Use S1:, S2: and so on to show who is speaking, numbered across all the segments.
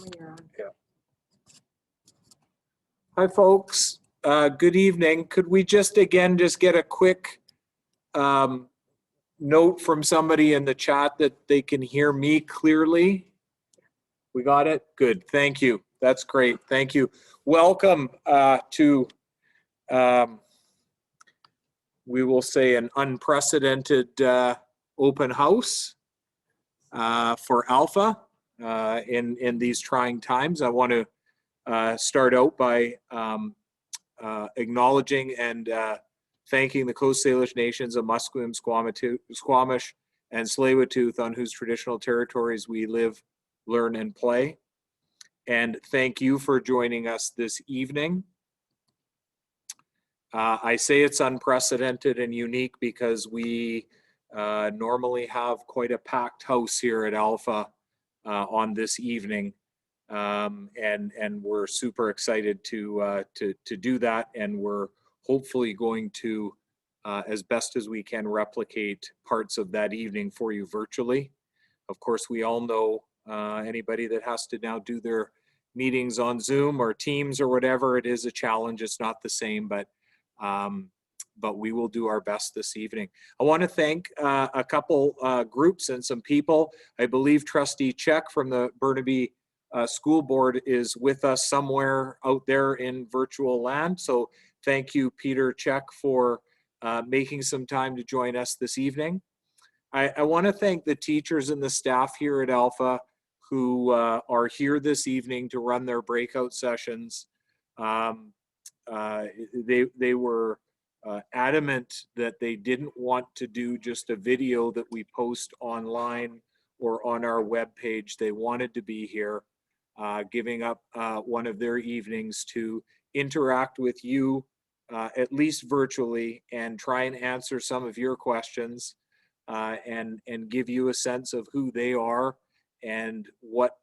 S1: Yeah. Hi, folks. Good evening. Could we just get a quick note from somebody in the chat that they can hear me clearly? We got it? Good. Thank you. That's great. Thank you. Welcome to, we will say, an unprecedented open house for Alpha in these trying times. I want to start out by acknowledging and thanking the Coast Salish nations of Musqueam, Squamish, and Tsleil-Waututh, on whose traditional territories we live, learn, and play. And thank you for joining us this evening. I say it's unprecedented and unique because we normally have quite a packed house here at Alpha on this evening. And we're super excited to do that, and we're hopefully going to, as best as we can, replicate parts of that evening for you virtually. Of course, we all know anybody that has to now do their meetings on Zoom or Teams or whatever, it is a challenge. It's not the same, but we will do our best this evening. I want to thank a couple groups and some people. I believe Trustee Check from the Burnaby School Board is with us somewhere out there in virtual land. So thank you, Peter Check, for making some time to join us this evening. I want to thank the teachers and the staff here at Alpha who are here this evening to run their breakout sessions. They were adamant that they didn't want to do just a video that we post online or on our webpage. They wanted to be here, giving up one of their evenings to interact with you, at least virtually, and try and answer some of your questions, and give you a sense of who they are and what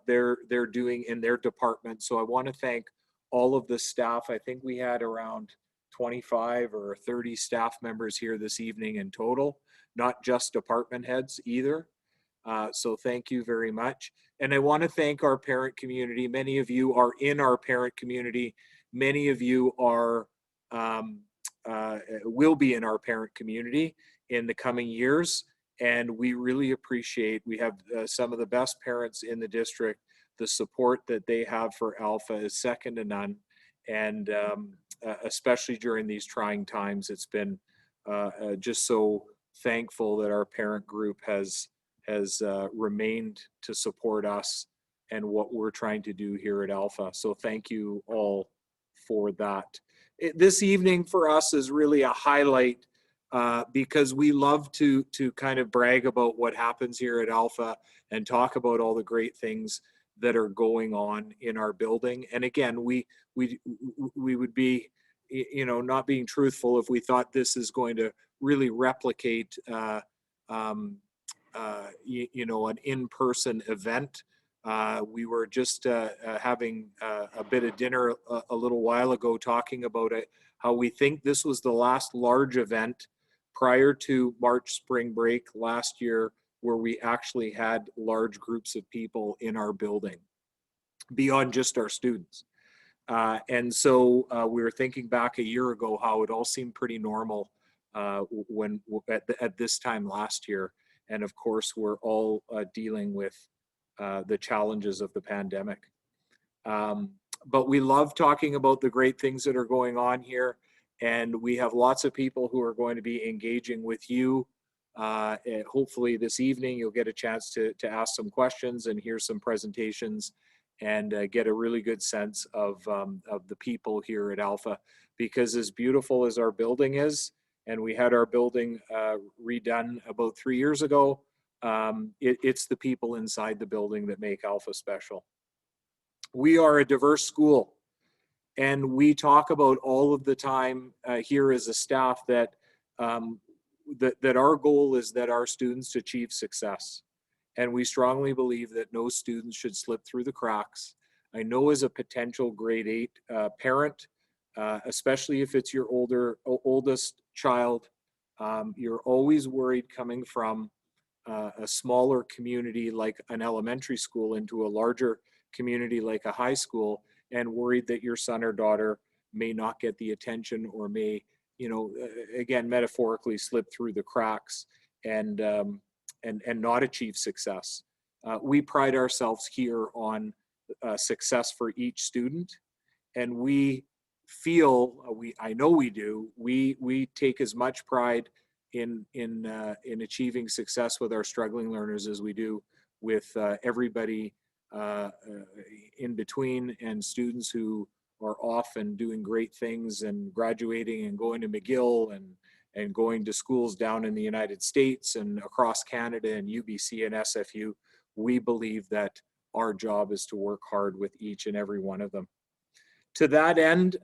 S1: they're doing in their department. So I want to thank all of the staff. I think we had around 25 or 30 staff members here this evening in total, not just department heads either. So thank you very much. And I want to thank our parent community. Many of you are in our parent community. Many of you are will be in our parent community in the coming years. And we really appreciate, we have some of the best parents in the district. The support that they have for Alpha is second to none. And especially during these trying times, it's been just so thankful that our parent group has remained to support us and what we're trying to do here at Alpha. So thank you all for that. This evening for us is really a highlight because we love to kind of brag about what happens here at Alpha and talk about all the great things that are going on in our building. And again, we would be, you know, not being truthful if we thought this is going to really replicate you know, an in-person event. We were just having a bit of dinner a little while ago, talking about it, how we think this was the last large event prior to March spring break last year where we actually had large groups of people in our building beyond just our students. And so we were thinking back a year ago how it all seemed pretty normal when at this time last year. And of course, we're all dealing with the challenges of the pandemic. But we love talking about the great things that are going on here. And we have lots of people who are going to be engaging with you. Hopefully this evening, you'll get a chance to ask some questions and hear some presentations and get a really good sense of the people here at Alpha. Because as beautiful as our building is, and we had our building redone about 3 years ago, it's the people inside the building that make Alpha special. We are a diverse school, and we talk about all of the time here as a staff that, that our goal is that our students achieve success. And we strongly believe that no students should slip through the cracks. I know as a potential grade 8 parent, especially if it's your oldest child, you're always worried coming from a smaller community like an elementary school into a larger community like a high school and worried that your son or daughter may not get the attention or may, again, metaphorically slip through the cracks and not achieve success. We pride ourselves here on success for each student, and we feel I know we do. We take as much pride in achieving success with our struggling learners as we do with everybody in between, and students who are off and doing great things and graduating and going to McGill and going to schools down in the United States and across Canada and UBC and SFU. We believe that our job is to work hard with each and every one of them. To that end,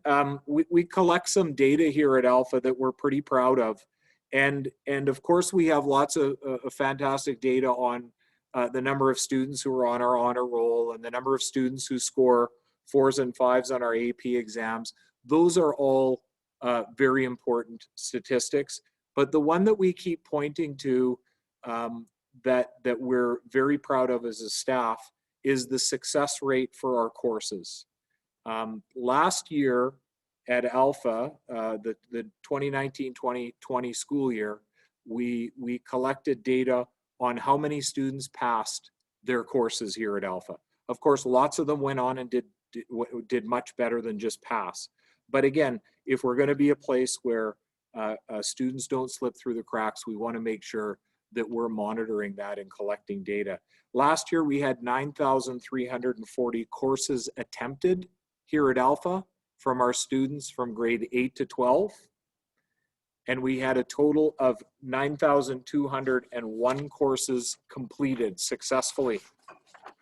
S1: we collect some data here at Alpha that we're pretty proud of. And of course, we have lots of fantastic data on the number of students who are on our honor roll and the number of students who score 4s and 5s on our AP exams. Those are all very important statistics. But the one that we keep pointing to that we're very proud of as a staff is the success rate for our courses. Last year at Alpha, the 2019-2020 school year, we collected data on how many students passed their courses here at Alpha. Of course, lots of them went on and did much better than just pass. But again, if we're going to be a place where students don't slip through the cracks, we want to make sure that we're monitoring that and collecting data. Last year, we had 9,340 courses attempted here at Alpha from our students from grade 8 to 12. And we had a total of 9,201 courses completed successfully.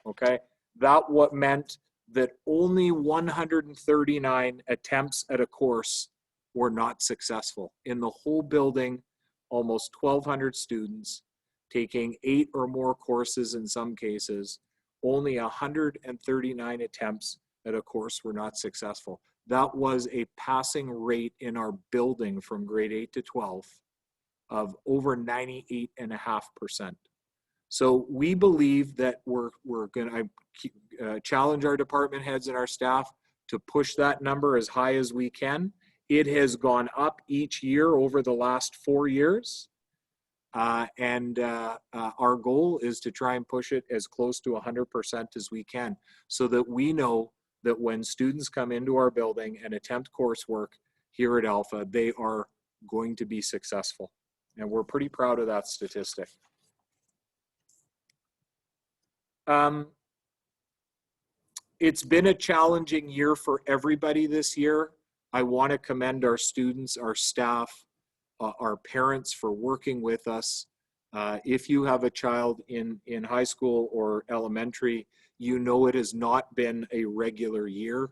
S1: Okay, that what meant that only 139 attempts at a course were not successful. In the whole building, almost 1,200 students taking 8 or more courses in some cases, only 139 attempts at a course were not successful. That was a passing rate in our building from grade 8 to 12 of over 98.5%. So we believe that we're going to challenge our department heads and our staff to push that number as high as we can. It has gone up each year over the last 4 years. Our goal is to try and push it as close to 100% as we can, so that we know that when students come into our building and attempt coursework here at Alpha, they are going to be successful. And we're pretty proud of that statistic. It's been a challenging year for everybody this year. I want to commend our students, our staff, our parents for working with us. If you have a child in high school or elementary, you know it has not been a regular year,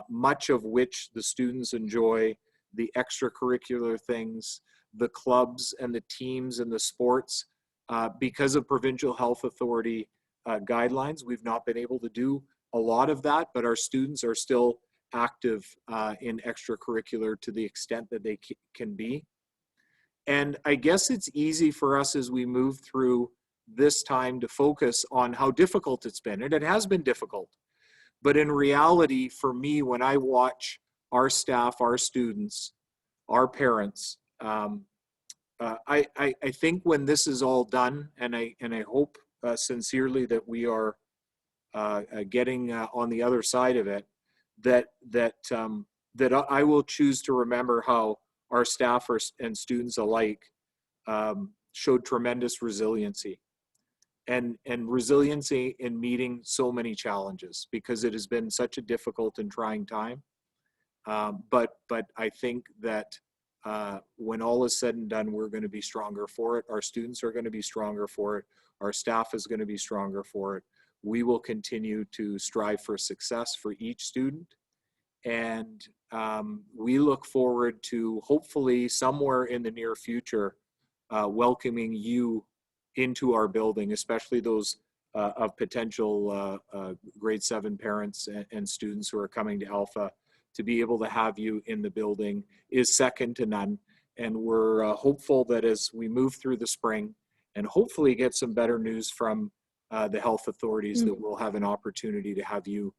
S1: much of which the students enjoy, the extracurricular things, the clubs and the teams and the sports. Because of Provincial Health Authority guidelines, we've not been able to do a lot of that, but our students are still active in extracurricular to the extent that they can be. And I guess it's easy for us as we move through this time to focus on how difficult it's been. And it has been difficult. But in reality, for me, when I watch our staff, our students, our parents, I think when this is all done, and I hope sincerely that we are getting on the other side of it, that I will choose to remember how our staffers and students alike showed tremendous resiliency and resiliency in meeting so many challenges, because it has been such a difficult and trying time. But I think that when all is said and done, we're going to be stronger for it. Our students are going to be stronger for it. Our staff is going to be stronger for it. We will continue to strive for success for each student. And we look forward to hopefully somewhere in the near future welcoming you into our building, especially those of potential grade 7 parents and students who are coming to Alpha. To be able to have you in the building is second to none. And we're hopeful that as we move through the spring and hopefully get some better news from the health authorities that we'll have an opportunity to have you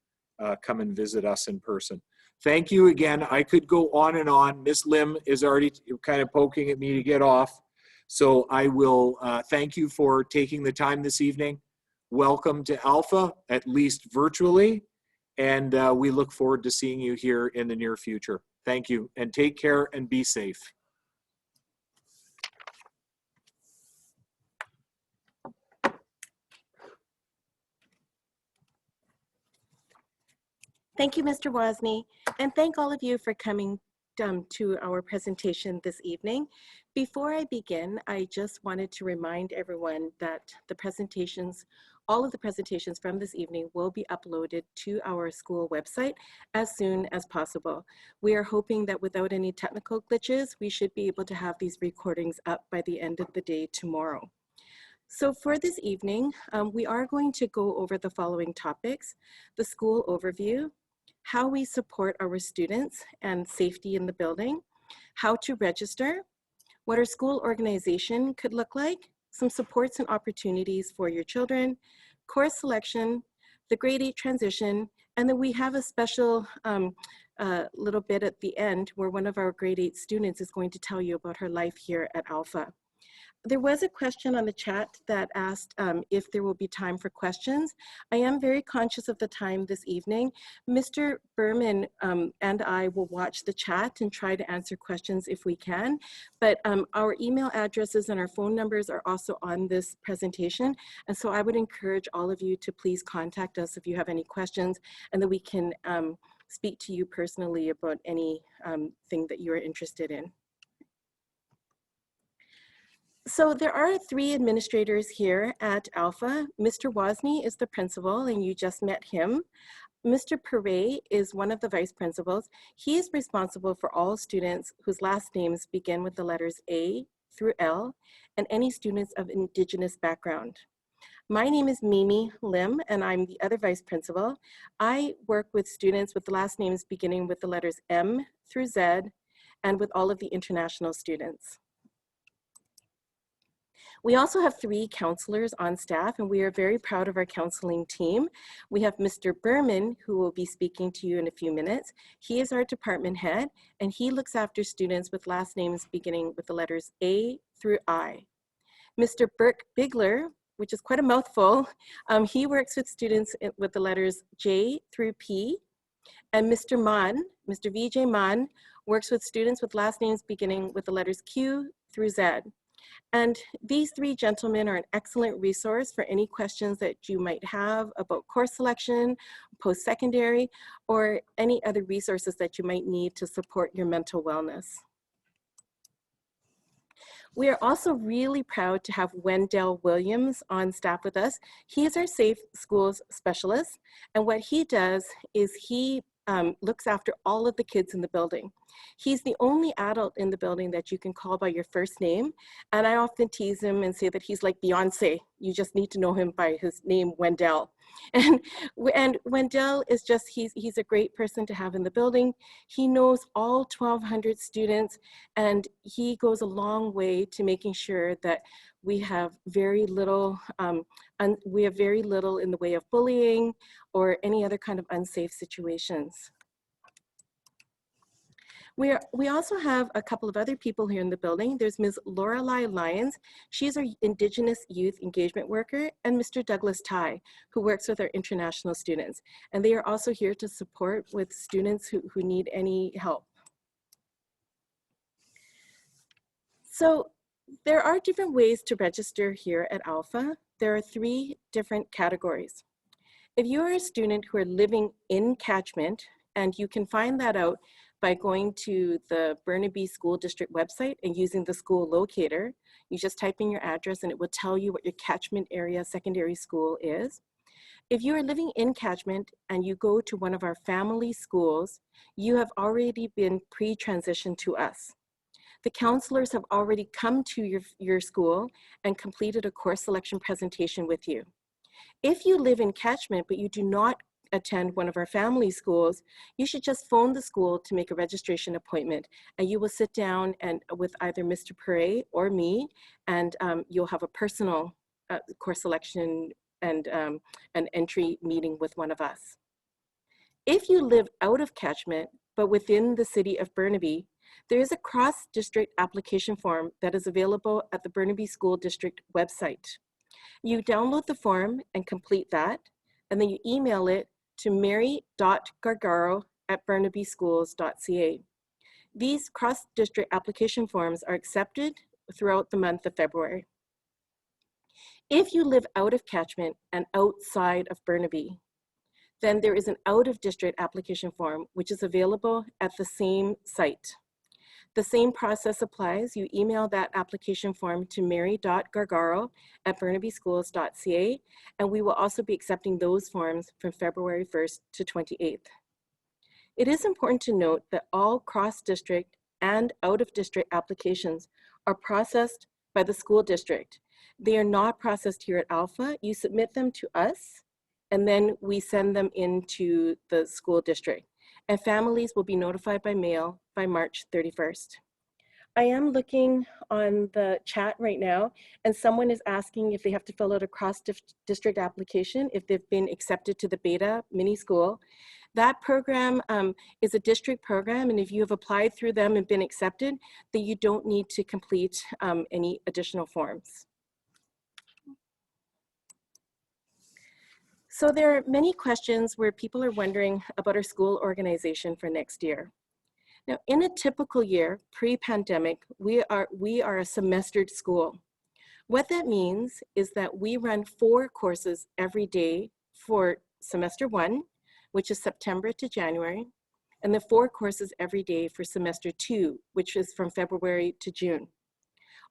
S1: come and visit us in person. Thank you again. I could go on and on. Ms. Lim is already kind of poking at me to get off. So I will thank you for taking the time this evening. Welcome to Alpha, at least virtually. And we look forward to seeing you here in the near future. Thank you, and take care and be safe.
S2: Thank you, Mr. Wozni, and thank all of you for coming to our presentation this evening. Before I begin, I just wanted to remind everyone that the presentations, all of the presentations from this evening will be uploaded to our school website as soon as possible. We are hoping that without any technical glitches, we should be able to have these recordings up by the end of the day tomorrow. So for this evening, we are going to go over the following topics: the school overview, how we support our students and safety in the building, how to register, what our school organization could look like, some supports and opportunities for your children, course selection, the grade 8 transition, and then we have a special little bit at the end where one of our grade 8 students is going to tell you about her life here at Alpha. There was a question on the chat that asked if there will be time for questions. I am very conscious of the time this evening. Mr. Berman and I will watch the chat and try to answer questions if we can, but our email addresses and our phone numbers are also on this presentation. And so I would encourage all of you to please contact us if you have any questions, and that we can speak to you personally about any thing that you're interested in. So there are 3 administrators here at Alpha. Mr. Wozni is the principal, and you just met him. Mr. Perret is one of the vice principals. He is responsible for all students whose last names begin with the letters A through L, and any students of Indigenous background. My name is Mimi Lim, and I'm the other vice principal. I work with students with the last names beginning with the letters M through Z, and with all of the international students. We also have 3 counselors on staff, and we are very proud of our counseling team. We have Mr. Berman, who will be speaking to you in a few minutes. He is our department head, and he looks after students with last names beginning with the letters A through I. Mr. Burke Bigler, which is quite a mouthful, he works with students with the letters J through P. And Mr. Mann, Mr. Vijay Mann, works with students with last names beginning with the letters Q through Z. And these 3 gentlemen are an excellent resource for any questions that you might have about course selection, post-secondary, or any other resources that you might need to support your mental wellness. We are also really proud to have Wendell Williams on staff with us. He is our Safe Schools specialist, and what he does is he looks after all of the kids in the building. He's the only adult in the building that you can call by your first name. And I often tease him and say that he's like Beyonce. You just need to know him by his name, Wendell. And Wendell is just, he's a great person to have in the building. He knows all 1,200 students, and he goes a long way to making sure that we have very little in the way of bullying or any other kind of unsafe situations. We also have a couple of other people here in the building. There's Ms. Lorelei Lyons. She's our Indigenous Youth Engagement Worker, and Mr. Douglas Tai, who works with our international students. And they are also here to support with students who need any help. So there are different ways to register here at Alpha. There are 3 different categories. If you are a student who are living in catchment, and you can find that out by going to the Burnaby School District website and using the school locator. You just type in your address and it will tell you what your catchment area secondary school is. If you are living in catchment and you go to one of our family schools, you have already been pre-transitioned to us. The counselors have already come to your school and completed a course selection presentation with you. If you live in catchment but you do not attend one of our family schools, you should just phone the school to make a registration appointment, and you will sit down and with either Mr. Perret or me, and you'll have a personal course selection an entry meeting with one of us. If you live out of catchment, but within the city of Burnaby, there is a cross-district application form that is available at the Burnaby School District website. You download the form and complete that, and then you email it to mary.gargaro@burnabyschools.ca. These cross-district application forms are accepted throughout the month of February. If you live out of catchment and outside of Burnaby, then there is an out-of-district application form which is available at the same site. The same process applies. You email that application form to mary.gargaro@burnabyschools.ca, and we will also be accepting those forms from February 1st to 28th. It is important to note that all cross-district and out-of-district applications are processed by the school district. They are not processed here at Alpha. You submit them to us, and then we send them into the school district. And families will be notified by mail by March 31st. I am looking on the chat right now, and someone is asking if they have to fill out a cross-district application if they've been accepted to the beta mini school. That program is a district program, and if you have applied through them and been accepted, then you don't need to complete any additional forms. So there are many questions where people are wondering about our school organization for next year. Now, in a typical year, pre-pandemic, we are a semestered school. What that means is that we run 4 courses every day for semester 1, which is September to January, and the 4 courses every day for semester 2, which is from February to June.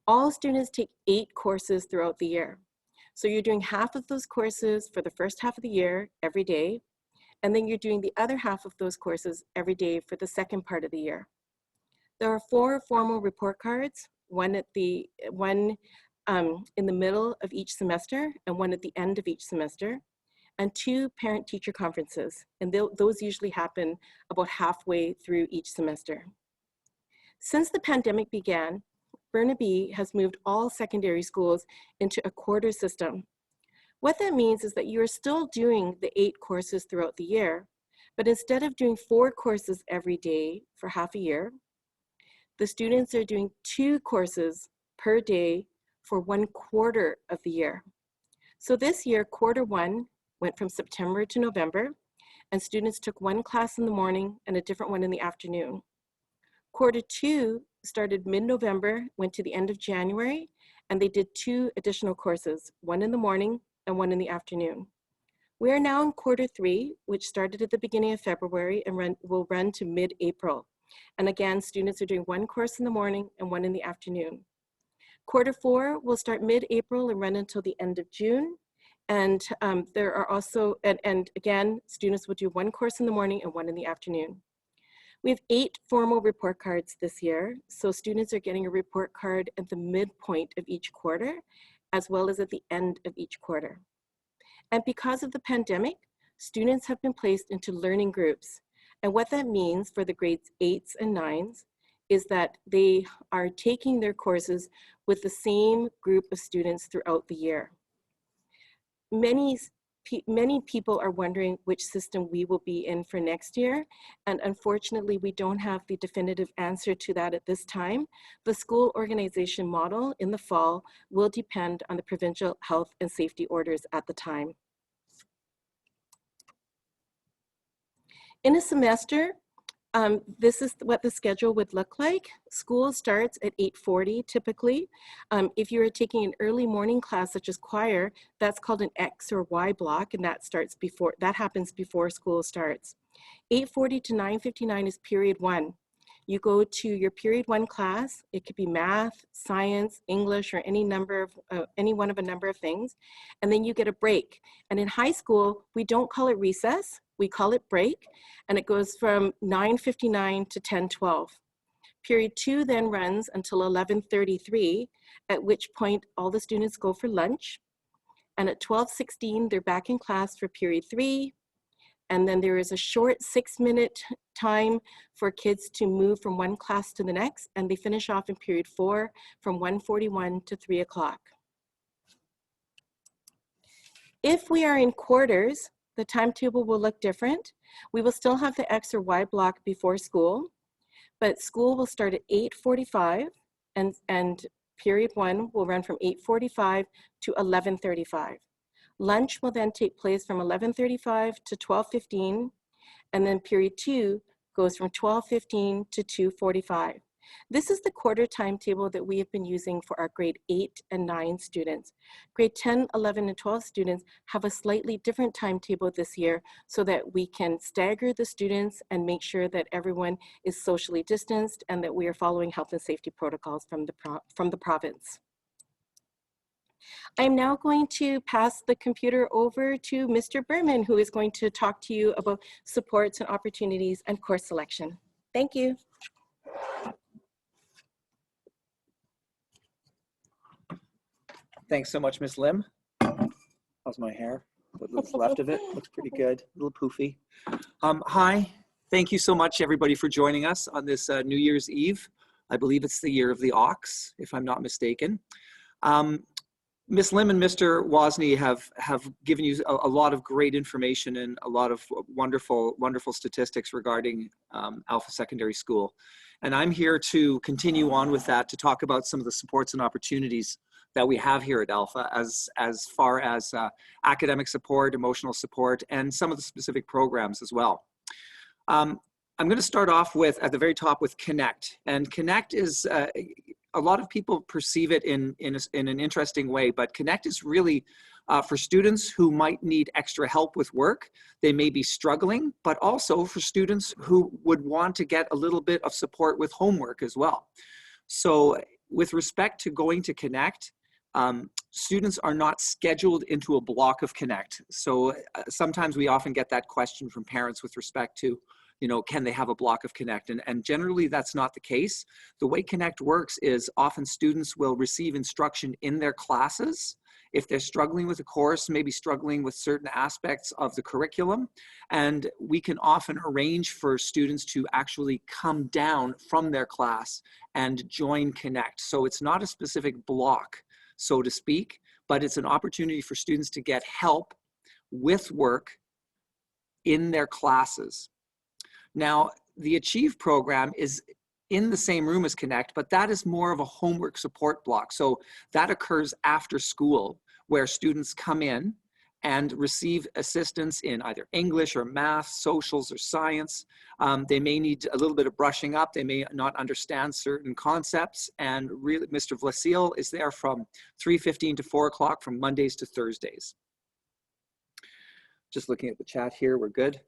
S2: All students take 8 courses throughout the year. So you're doing half of those courses for the first half of the year every day, and then you're doing the other half of those courses every day for the second part of the year. There are 4 formal report cards, one in the middle of each semester and one at the end of each semester, and 2 parent-teacher conferences, and those usually happen about halfway through each semester. Since the pandemic began, Burnaby has moved all secondary schools into a quarter system. What that means is that you are still doing the 8 courses throughout the year, but instead of doing 4 courses every day for half a year, the students are doing 2 courses per day for 1/4 of the year. So this year, quarter 1 went from September to November, and students took 1 class in the morning and a different one in the afternoon. Quarter 2 started mid-November, went to the end of January, and they did 2 additional courses, 1 in the morning and 1 in the afternoon. We are now in quarter 3, which started at the beginning of February and will run to mid-April. And again, students are doing 1 course in the morning and 1 in the afternoon. Quarter 4 will start mid-April and run until the end of June. And there are also, and again, students will do 1 course in the morning and 1 in the afternoon. We have 8 formal report cards this year. So students are getting a report card at the midpoint of each quarter, as well as at the end of each quarter. And because of the pandemic, students have been placed into learning groups. And what that means for the grades 8s and 9s is that they are taking their courses with the same group of students throughout the year. Many people are wondering which system we will be in for next year, and unfortunately we don't have the definitive answer to that at this time. The school organization model in the fall will depend on the provincial health and safety orders at the time. In a semester, this is what the schedule would look like. School starts at 8:40 typically. If you're taking an early morning class such as choir, that's called an X or Y block, and that happens before school starts. 8:40 to 9:59 is period 1. You go to your period 1 class. It could be math, science, English, or any one of a number of things, and then you get a break. And in high school, we don't call it recess. We call it break, and it goes from 9:59 to 10:12. Period 2 then runs until 11:33, at which point all the students go for lunch. And at 12:16, they're back in class for period 3. And then there is a short 6-minute time for kids to move from one class to the next, and they finish off in period 4 from 1:41 to 3 o'clock. If we are in quarters, the timetable will look different. We will still have the X or Y block before school, but school will start at 8:45 and period 1 will run from 8:45 to 11:35. Lunch will then take place from 11:35 to 12:15, and then period 2 goes from 12:15 to 2:45. This is the quarter timetable that we have been using for our grade 8 and 9 students. Grade 10, 11, and 12 students have a slightly different timetable this year so that we can stagger the students and make sure that everyone is socially distanced and that we are following health and safety protocols from the province. I'm now going to pass the computer over to Mr. Berman, who is going to talk to you about supports and opportunities and course selection. Thank you.
S3: Thanks so much, Ms. Lim. How's my hair? What's left of it? Looks pretty good, a little poofy. Hi, thank you so much everybody for joining us on this New Year's Eve. I believe it's the year of the ox, if I'm not mistaken. Ms. Lim and Mr. Wozni have given you a lot of great information and a lot of wonderful statistics regarding Alpha Secondary School. And I'm here to continue on with that, to talk about some of the supports and opportunities that we have here at Alpha as far as academic support, emotional support, and some of the specific programs as well. I'm going to start off with, at the very top, with Connect. And Connect is, a lot of people perceive it in an interesting way, but Connect is really for students who might need extra help with work. They may be struggling, but also for students who would want to get a little bit of support with homework as well. So with respect to going to Connect, students are not scheduled into a block of Connect. So sometimes we often get that question from parents with respect to, you know, can they have a block of Connect? And generally that's not the case. The way Connect works is often students will receive instruction in their classes. If they're struggling with a course, maybe struggling with certain aspects of the curriculum, and we can often arrange for students to actually come down from their class and join Connect. So it's not a specific block, so to speak, but it's an opportunity for students to get help with work in their classes. Now, the Achieve program is in the same room as Connect, but that is more of a homework support block. So that occurs after school, where students come in and receive assistance in either English or math, socials or science. They may need a little bit of brushing up. They may not understand certain concepts. And really, Mr. Vlasil is there from 3:15 to 4 o'clock from Mondays to Thursdays. Just looking at the chat here, we're good.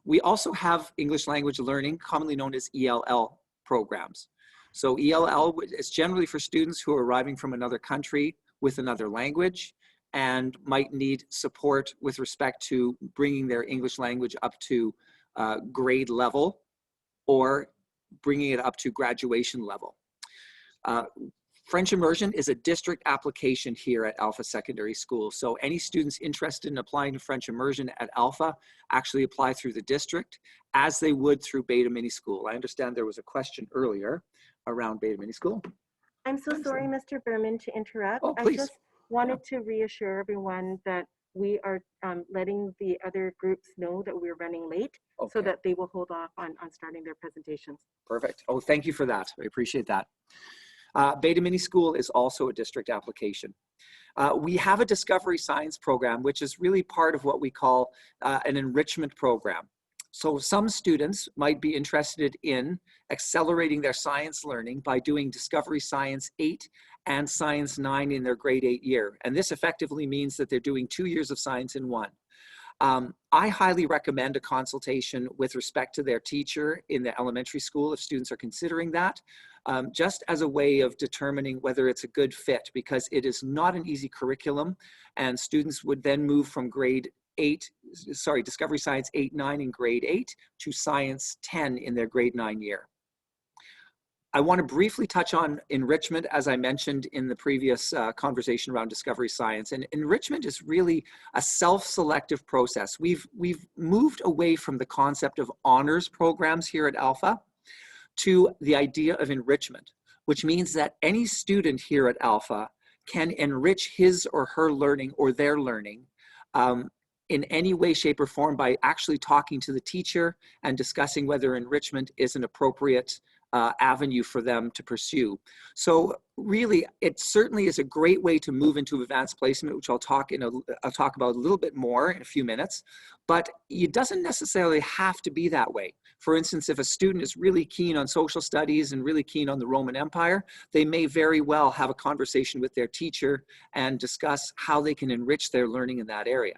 S3: We also have English language learning, commonly known as ELL programs. So ELL is generally for students who are arriving from another country with another language and might need support with respect to bringing their English language up to grade level or bringing it up to graduation level. French immersion is a district application here at Alpha Secondary School. So any students interested in applying to French immersion at Alpha actually apply through the district as they would through Beta Mini School. I understand there was a question earlier around Beta Mini School.
S2: I'm so sorry, Mr. Berman, to interrupt.
S3: Oh, please.
S2: I just wanted to reassure everyone that we are letting the other groups know that we're running late, so that they will hold off on starting their presentations.
S3: Perfect. Oh, thank you for that. I appreciate that. Beta Mini School is also a district application. We have a Discovery Science program, which is really part of what we call an enrichment program. So some students might be interested in accelerating their science learning by doing Discovery Science 8 and Science 9 in their grade 8 year. And this effectively means that they're doing 2 years of science in one. I highly recommend a consultation with respect to their teacher in the elementary school if students are considering that, just as a way of determining whether it's a good fit, because it is not an easy curriculum, and students would then move from Discovery Science 8, 9 in grade 8 to Science 10 in their grade 9 year. I want to briefly touch on enrichment, as I mentioned in the previous conversation around Discovery Science. And enrichment is really a self-selective process. We've moved away from the concept of honors programs here at Alpha to the idea of enrichment, which means that any student here at Alpha can enrich his or her learning or their learning in any way, shape, or form by actually talking to the teacher and discussing whether enrichment is an appropriate avenue for them to pursue. So really, it certainly is a great way to move into advanced placement, which I'll talk about a little bit more in a few minutes, but it doesn't necessarily have to be that way. For instance, if a student is really keen on social studies and really keen on the Roman Empire, they may very well have a conversation with their teacher and discuss how they can enrich their learning in that area.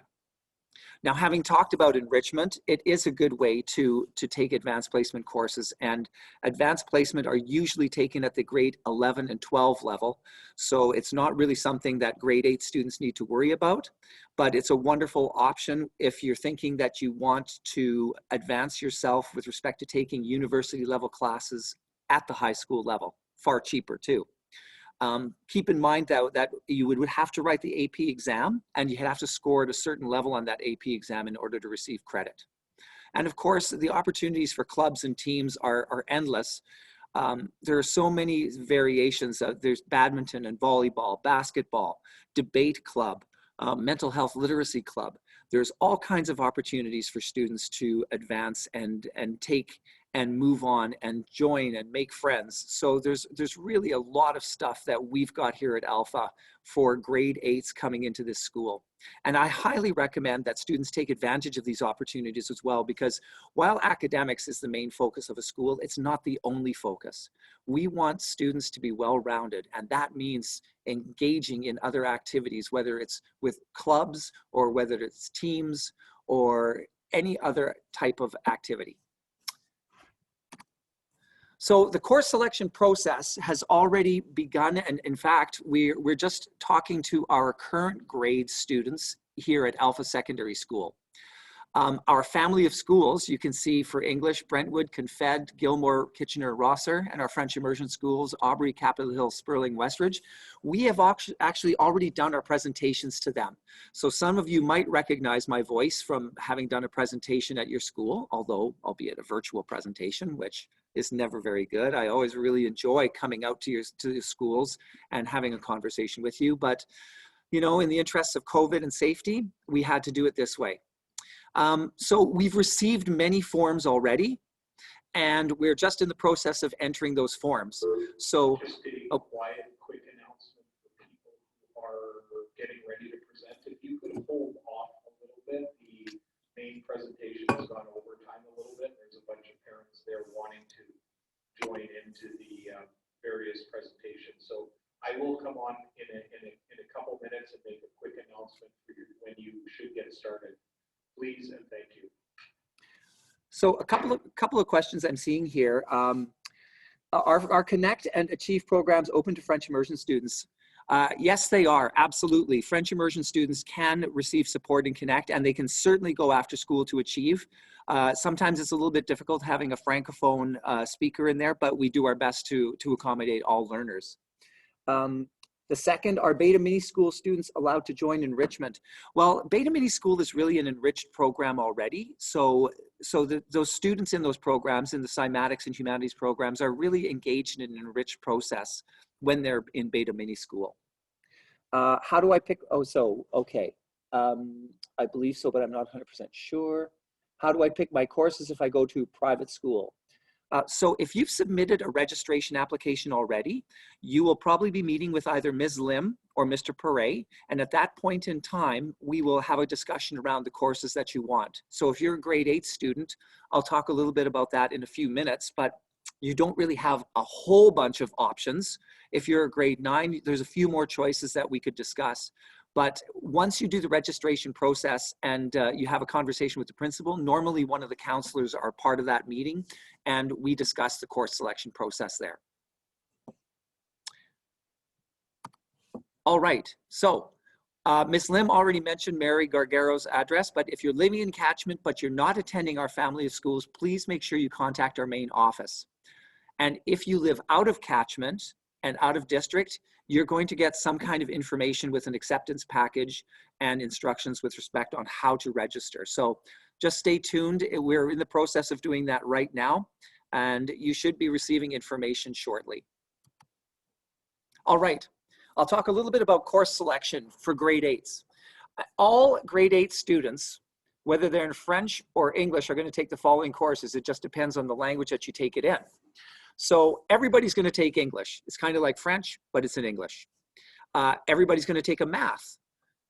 S3: Now, having talked about enrichment, it is a good way to take advanced placement courses, and advanced placement are usually taken at the grade 11 and 12 level. So it's not really something that grade 8 students need to worry about, but it's a wonderful option if you're thinking that you want to advance yourself with respect to taking university level classes at the high school level. Far cheaper too. Keep in mind that you would have to write the AP exam, and you have to score at a certain level on that AP exam in order to receive credit. And of course, the opportunities for clubs and teams are endless. There are so many variations. There's badminton and volleyball, basketball, debate club, mental health literacy club. There's all kinds of opportunities for students to advance and take and move on and join and make friends. So there's really a lot of stuff that we've got here at Alpha for grade 8s coming into this school. And I highly recommend that students take advantage of these opportunities as well, because while academics is the main focus of a school, it's not the only focus. We want students to be well-rounded, and that means engaging in other activities, whether it's with clubs or whether it's teams or any other type of activity. So the course selection process has already begun, and in fact, we're just talking to our current grade students here at Alpha Secondary School. Our family of schools, you can see for English, Brentwood, Confed, Gilmore, Kitchener, Rosser, and our French immersion schools, Aubrey, Capitol Hill, Sperling, Westridge. We have actually already done our presentations to them. So some of you might recognize my voice from having done a presentation at your school, although albeit a virtual presentation, which is never very good. I always really enjoy coming out to your schools and having a conversation with you. But, you know, in the interests of COVID and safety, we had to do it this way. So we've received many forms already, and we're just in the process of entering those forms. So,
S1: Just a quiet, quick announcement for people who are getting ready to present. If you could hold off a little bit, the main presentation has gone over time a little bit. There's a bunch of parents there wanting to join into the various presentations. So I will come on in a couple minutes and make a quick announcement for you when you should get started. Please and thank you.
S3: So a couple of questions I'm seeing here. Are Connect and Achieve programs open to French immersion students? Yes, they are, absolutely. French immersion students can receive support in Connect, and they can certainly go after school to Achieve. Sometimes it's a little bit difficult having a Francophone speaker in there, but we do our best to accommodate all learners. The second, are Beta Mini School students allowed to join enrichment? Well, Beta Mini School is really an enriched program already. So those students in those programs, in the cymatics and humanities programs, are really engaged in an enriched process when they're in Beta Mini School. How do I pick? Oh, so, okay. I believe so, but I'm not 100% sure. How do I pick my courses if I go to private school? So if you've submitted a registration application already, you will probably be meeting with either Ms. Lim or Mr. Perret, and at that point in time, we will have a discussion around the courses that you want. So if you're a grade 8 student, I'll talk a little bit about that in a few minutes, but you don't really have a whole bunch of options. If you're a grade 9, there's a few more choices that we could discuss. But once you do the registration process and you have a conversation with the principal, normally one of the counselors are part of that meeting, and we discuss the course selection process there. All right, so Ms. Lim already mentioned Mary Gargaro's address, but if you're living in catchment but you're not attending our family of schools, please make sure you contact our main office. And if you live out of catchment and out of district, you're going to get some kind of information with an acceptance package and instructions with respect on how to register. So just stay tuned. We're in the process of doing that right now, and you should be receiving information shortly. All right, I'll talk a little bit about course selection for grade 8s. All grade 8 students, whether they're in French or English, are going to take the following courses. It just depends on the language that you take it in. So everybody's going to take English. It's kind of like French, but it's in English. Everybody's going to take a math.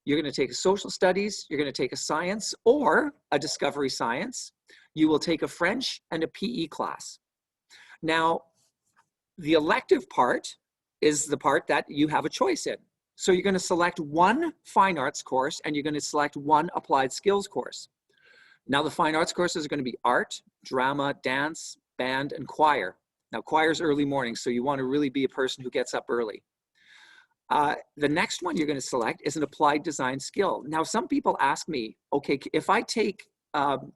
S3: You're going to take a social studies, you're going to take a science or a discovery science. You will take a French and a PE class. Now, the elective part is the part that you have a choice in. So you're going to select one fine arts course and you're going to select one applied skills course. Now, the fine arts courses are going to be art, drama, dance, band, and choir. Now, choir's early morning, so you want to really be a person who gets up early. The next one you're going to select is an applied design skill. Now, some people ask me, okay, if I take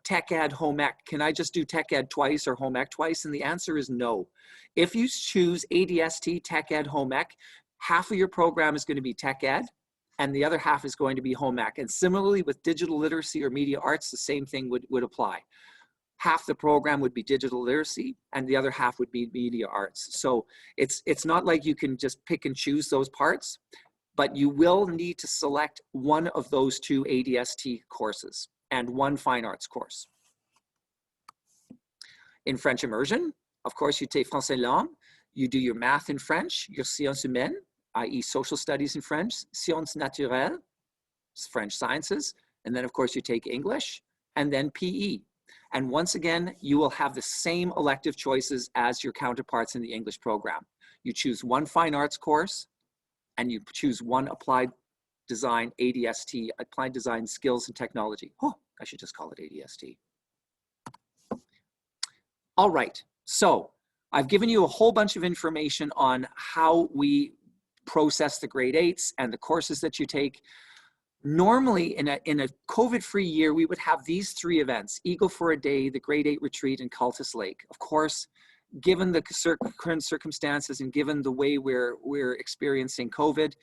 S3: Tech Ed Home Ec, can I just do Tech Ed twice or Home Ec twice? And the answer is no. If you choose ADST, Tech Ed Home Ec, half of your program is going to be Tech Ed and the other half is going to be Home Ec. And similarly with digital literacy or media arts, the same thing would apply. Half the program would be digital literacy and the other half would be media arts. So it's not like you can just pick and choose those parts, but you will need to select one of those two ADST courses and one fine arts course. In French immersion, of course, you take Français langue, you do your math in French, your sciences humaines, i.e. social studies in French, sciences naturelles, French sciences, and then of course you take English and then PE. And once again, you will have the same elective choices as your counterparts in the English program. You choose one fine arts course and you choose one applied design ADST, applied design skills and technology. Oh, I should just call it ADST. All right, so I've given you a whole bunch of information on how we process the grade 8s and the courses that you take. Normally, in a COVID-free year, we would have these three events: Eagle for a Day, the Grade 8 Retreat, and Cultus Lake. Of course, given the current circumstances and given the way we're experiencing COVID,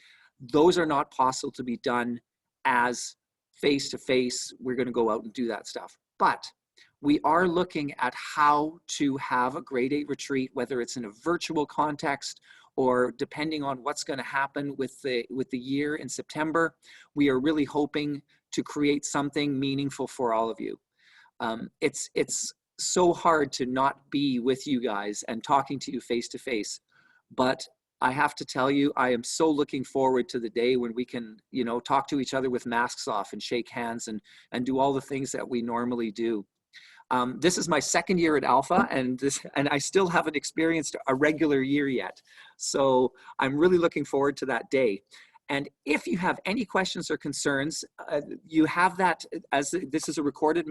S3: those are not possible to be done as face-to-face. We're going to go out and do that stuff. But we are looking at how to have a Grade 8 retreat, whether it's in a virtual context or depending on what's going to happen with the year in September. We are really hoping to create something meaningful for all of you. It's so hard to not be with you guys and talking to you face to face, but I have to tell you, I am so looking forward to the day when we can, you know, talk to each other with masks off and shake hands and do all the things that we normally do. This is my second year at Alpha, and I still haven't experienced a regular year yet. So I'm really looking forward to that day. And if you have any questions or concerns, you have that, as this is a recorded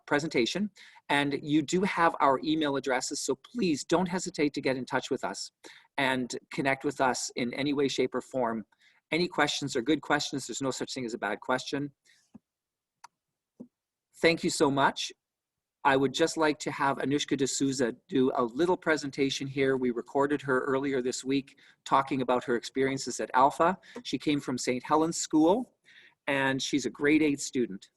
S3: presentation, and you do have our email addresses. So please don't hesitate to get in touch with us and connect with us in any way, shape, or form. Any questions are good questions. There's no such thing as a bad question. Thank you so much. I would just like to have Anushka D'Souza do a little presentation here. We recorded her earlier this week talking about her experiences at Alpha. She came from St. Helens School and she's a grade 8 student.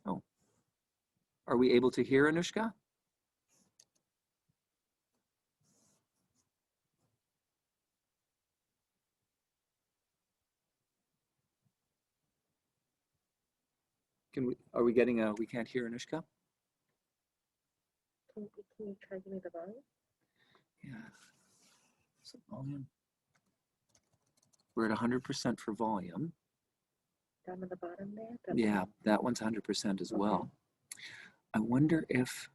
S3: Oh, are we able to hear Anushka? Are we getting we can't hear Anushka?
S2: Can you try giving me the volume?
S3: Yeah. So volume. We're at 100% for volume.
S2: Down at the bottom there?
S3: Yeah, that one's 100% as well. I wonder if,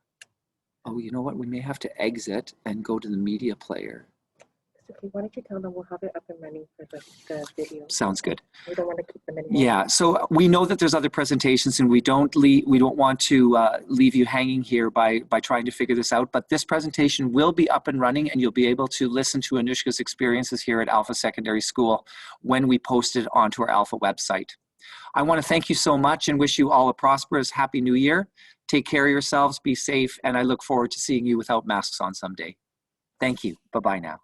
S3: oh, you know what? We may have to exit and go to the media player.
S2: Okay, why don't you tell them we'll have it up and running for the video.
S3: Sounds good.
S2: We don't want to keep them anymore.
S3: Yeah, so we know that there's other presentations and we don't want to leave you hanging here by trying to figure this out, but this presentation will be up and running and you'll be able to listen to Anushka's experiences here at Alpha Secondary School when we post it onto our Alpha website. I want to thank you so much and wish you all a prosperous, happy new year. Take care of yourselves, be safe, and I look forward to seeing you without masks on someday. Thank you. Bye-bye now.